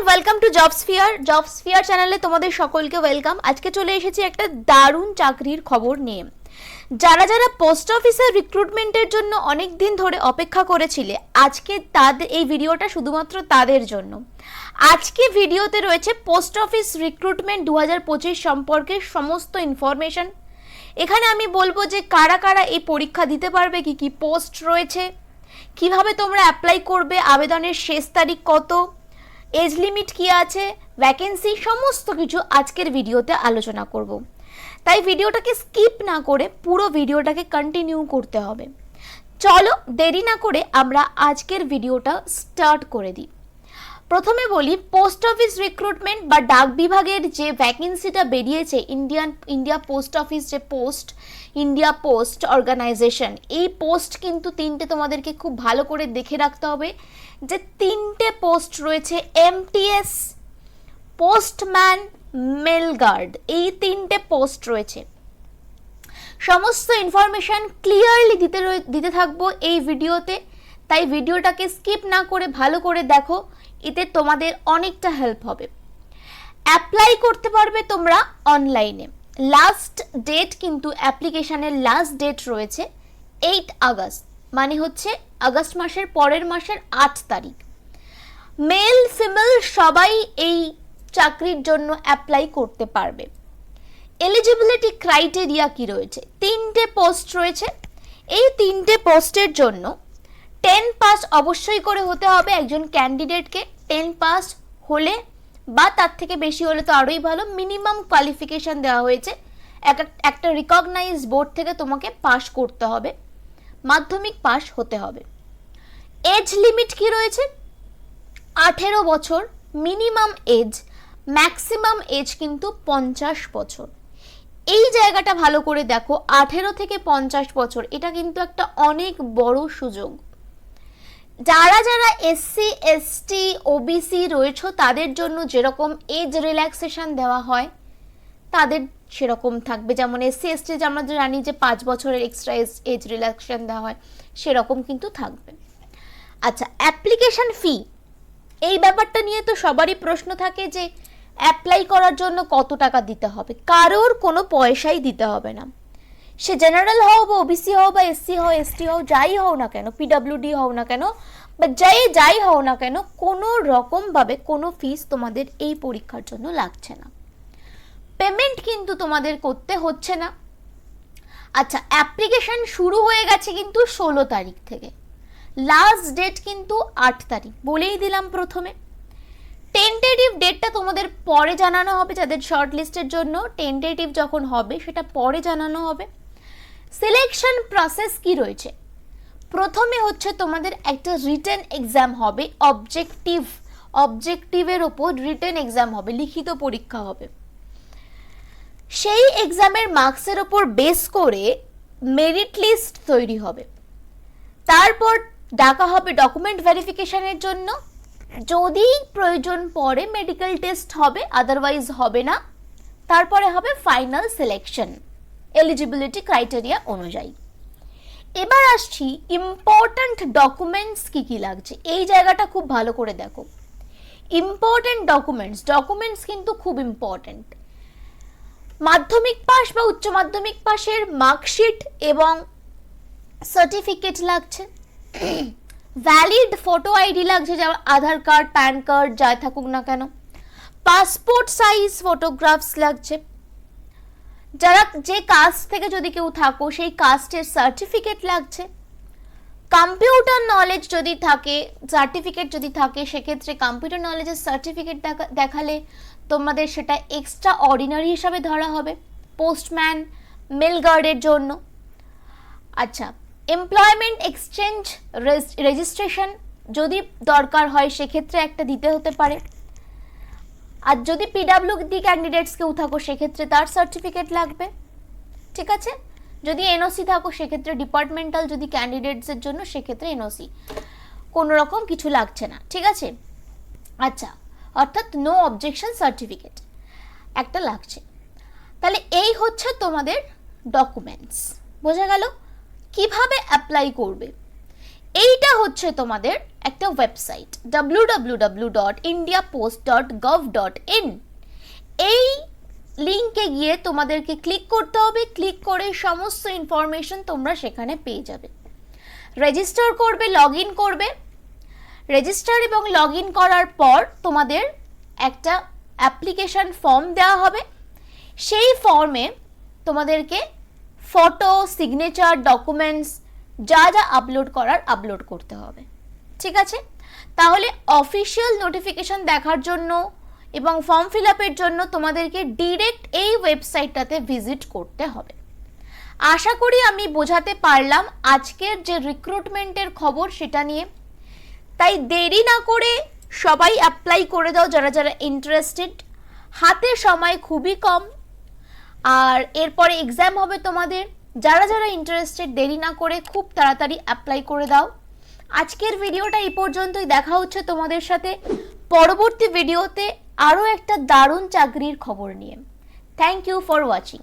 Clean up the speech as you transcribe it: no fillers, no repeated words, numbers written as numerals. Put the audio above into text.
Welcome to জবসফিয়ার চ্যানেলে তোমাদের সকলকে ওয়েলকাম। আজকে চলে এসেছি একটা দারুণ চাকরির খবর নিয়ে। যারা যারা পোস্ট অফিসের রিক্রুটমেন্টের জন্য অনেক দিন ধরে অপেক্ষা করেছিলে, আজকে তাদের এই ভিডিওটা শুধুমাত্র তাদের জন্য। আজকে ভিডিওতে রয়েছে পোস্ট অফিস রিক্রুটমেন্ট 2025 সম্পর্কে সমস্ত ইনফরমেশন। এখানে আমি বলবো যে কারা কারা এই পরীক্ষা দিতে পারবে, কি কি পোস্ট রয়েছে, কিভাবে তোমরা অ্যাপ্লাই করবে, আবেদনের শেষ তারিখ কত, এজ লিমিট কি আছে, ভ্যাকেন্সি, সমস্ত কিছু আজকের ভিডিওতে আলোচনা করব। তাই ভিডিওটাকে স্কিপ না করে পুরো ভিডিওটাকে কন্টিনিউ করতে হবে। চলো দেরি না করে আমরা আজকের ভিডিওটা স্টার্ট করে দিই। প্রথমে বলি, পোস্ট অফিস রিক্রুটমেন্ট বা ডাক বিভাগের যে ভ্যাকেন্সিটা বেরিয়েছে, ইন্ডিয়া পোস্ট অফিস যে পোস্ট, ইন্ডিয়া পোস্ট অর্গানাইজেশন, এই পোস্ট কিন্তু তিনটে তোমাদেরকে খুব ভালো করে দেখে রাখতে হবে যে তিনটে পোস্ট রয়েছে। এমটিএস, পোস্টম্যান, মেল গার্ড, এই তিনটে পোস্ট রয়েছে। সমস্ত ইনফরমেশন ক্লিয়ারলি দিতে থাকবো এই ভিডিওতে, তাই ভিডিওটাকে স্কিপ না করে ভালো করে দেখো, এতে তোমাদের অনেকটা হেল্প হবে। অ্যাপ্লাই করতে পারবে তোমরা অনলাইনে। লাস্ট ডেট কিন্তু অ্যাপ্লিকেশনের লাস্ট ডেট রয়েছে 8 আগস্ট, মানে হচ্ছে আগস্ট মাসের পরের মাসের 8 তারিখ। মেল ফিমেল সবাই এই চাকরির জন্য অ্যাপ্লাই করতে পারবে। এলিজিবিলিটি ক্রাইটেরিয়া কি রয়েছে? তিনটে পোস্ট রয়েছে। এই তিনটে পোস্টের জন্য 10 পাস অবশ্যই করে হতে হবে একজন ক্যান্ডিডেটকে। 10 পাস হলে বা তার থেকে বেশি হলে তো আরোই ভালো। মিনিমাম কোয়ালিফিকেশন দেওয়া হয়েছে, একটা রিকগনাইজড বোর্ড থেকে তোমাকে পাস করতে হবে, মাধ্যমিক পাস হতে হবে। এজ লিমিট কি রয়েছে? 18 বছর মিনিমাম এজ, ম্যাক্সিমাম এজ কিন্তু 50 বছর। এই জায়গাটা ভালো করে দেখো, 18 থেকে 50 বছর, এটা কিন্তু একটা অনেক বড় সুযোগ। যারা যারা এসসি এসটি ওবিসি রয়েছে তাদের জন্য যেরকম এজ রিল্যাক্সেশন দেওয়া হয় তাদের সেরকম থাকবে। যেমন এসসি এসটি আমরা জানি যে 5 বছরের এক্সট্রা এজ রিল্যাক্সেশন দেওয়া হয়, সেরকম কিন্তু থাকবে। আচ্ছা, অ্যাপ্লিকেশন ফি, এই ব্যাপারটা নিয়ে তো সবারই প্রশ্ন থাকে যে অ্যাপ্লাই করার জন্য কত টাকা দিতে হবে। কারোর কোনো পয়সাই দিতে হবে না। সে জেনারেল হও বা ওবিসি হও বা এসসি হও এসটি হও, যাই হও না কেন, পিডব্লিউডি হও না কেন বা যাই হও না কেন, কোনো রকমভাবে কোনো ফিস তোমাদের এই পরীক্ষার জন্য লাগছে না। পেমেন্ট কিন্তু তোমাদের করতে হচ্ছে না। আচ্ছা, অ্যাপ্লিকেশন শুরু হয়ে গেছে কিন্তু 16 তারিখ থেকে, লাস্ট ডেট কিন্তু 8 তারিখ, বলেই দিলাম প্রথমে। টেন্টেটিভ ডেটটা তোমাদের পরে জানানো হবে। যাদের শর্ট লিস্টের জন্য টেন্টেটিভ যখন হবে সেটা পরে জানানো হবে। সিলেকশন প্রসেস কি রয়েছে? প্রথমে হচ্ছে তোমাদের একটা রিটেন এক্সাম হবে, অবজেক্টিভের ওপর রিটেন এক্সাম হবে, লিখিত পরীক্ষা হবে। সেই এক্সামের মার্কসের ওপর বেস করে মেরিট লিস্ট তৈরি হবে। তারপর ডাকা হবে ডকুমেন্ট ভেরিফিকেশনের জন্য। যদি প্রয়োজন পড়ে মেডিকেল টেস্ট হবে, আদারওয়াইজ হবে না। তারপরে হবে ফাইনাল সিলেকশন এলিজিবিলিটি ক্রাইটেরিয়া অনুযায়ী। এবার আসছি ইম্পর্ট্যান্ট ডকুমেন্টস কি কি লাগছে, এই জায়গাটা খুব ভালো করে দেখো। ইম্পর্ট্যান্ট ডকুমেন্টস কিন্তু খুব ইম্পর্ট্যান্ট। মাধ্যমিক পাস বা উচ্চ মাধ্যমিক পাশের মার্কশিট এবং সার্টিফিকেট লাগছে। ভ্যালিড ফটো আইডি লাগছে, যেমন আধার কার্ড, প্যান কার্ড, যাই থাকুক না কেন। পাসপোর্ট সাইজ ফটোগ্রাফস লাগছে। যারা যে কাস্ট থেকে যদি কেউ থাকো সেই কাস্টের সার্টিফিকেট লাগছে। কম্পিউটার নলেজ যদি থাকে, সার্টিফিকেট যদি থাকে, সেক্ষেত্রে কম্পিউটার নলেজের সার্টিফিকেট দেখালে তোমাদের সেটা এক্সট্রা অর্ডিনারি হিসাবে ধরা হবে পোস্টম্যান, মেল গার্ডের জন্য। আচ্ছা, এমপ্লয়মেন্ট এক্সচেঞ্জ রেজিস্ট্রেশন যদি দরকার হয় সেক্ষেত্রে একটা দিতে হতে পারে। আর যদি পিডব্লিউডি ক্যান্ডিডেটস কেউ থাকো সেক্ষেত্রে তার সার্টিফিকেট লাগবে, ঠিক আছে। যদি এনওসি থাকো সেক্ষেত্রে ডিপার্টমেন্টাল, যদি ক্যান্ডিডেটসের জন্য সেক্ষেত্রে এনওসি, কোনো রকম কিছু লাগছে না, ঠিক আছে। আচ্ছা, অর্থাৎ নো অবজেকশন সার্টিফিকেট একটা লাগছে। তাহলে এই হচ্ছে তোমাদের ডকুমেন্টস, বোঝা গেল। কিভাবে অ্যাপ্লাই করবে? এইটা হচ্ছে তোমাদের একটা ওয়েবসাইট www.indiapost.gov.in। এই লিংকে গিয়ে তোমাদেরকে ক্লিক করতে হবে, ক্লিক করে সমস্ত ইনফরমেশন তোমরা সেখানে পেয়ে যাবে। রেজিস্টার করবে, লগ ইন করবে। রেজিস্টার এবং লগ ইন করার পর তোমাদের একটা অ্যাপ্লিকেশন ফর্ম দেওয়া হবে। সেই ফর্মে তোমাদেরকে ফটো, সিগনেচার, ডকুমেন্টস যা যা আপলোড করার আপলোড করতে হবে। ঠিক আছে, তাহলে অফিসিয়াল নোটিফিকেশন দেখার জন্য এবং ফর্ম ফিল আপের জন্য তোমাদেরকে ডিরেক্ট এই ওয়েবসাইটটাতে ভিজিট করতে হবে। আশা করি আমি বোঝাতে পারলাম আজকের যে রিক্রুটমেন্টের খবর সেটা নিয়ে। তাই দেরি না করে সবাই অ্যাপ্লাই করে দাও যারা যারা ইন্টারেস্টেড। হাতে সময় খুবই কম, আর এরপরে এক্সাম হবে তোমাদের। যারা যারা ইন্টারেস্টেড দেরি না করে খুব তাড়াতাড়ি অ্যাপ্লাই করে দাও। আজকের ভিডিওটা এই পর্যন্তই। দেখা হচ্ছে তোমাদের সাথে পরবর্তী ভিডিওতে আরও একটা দারুণ চাকরির খবর নিয়ে। Thank you for watching.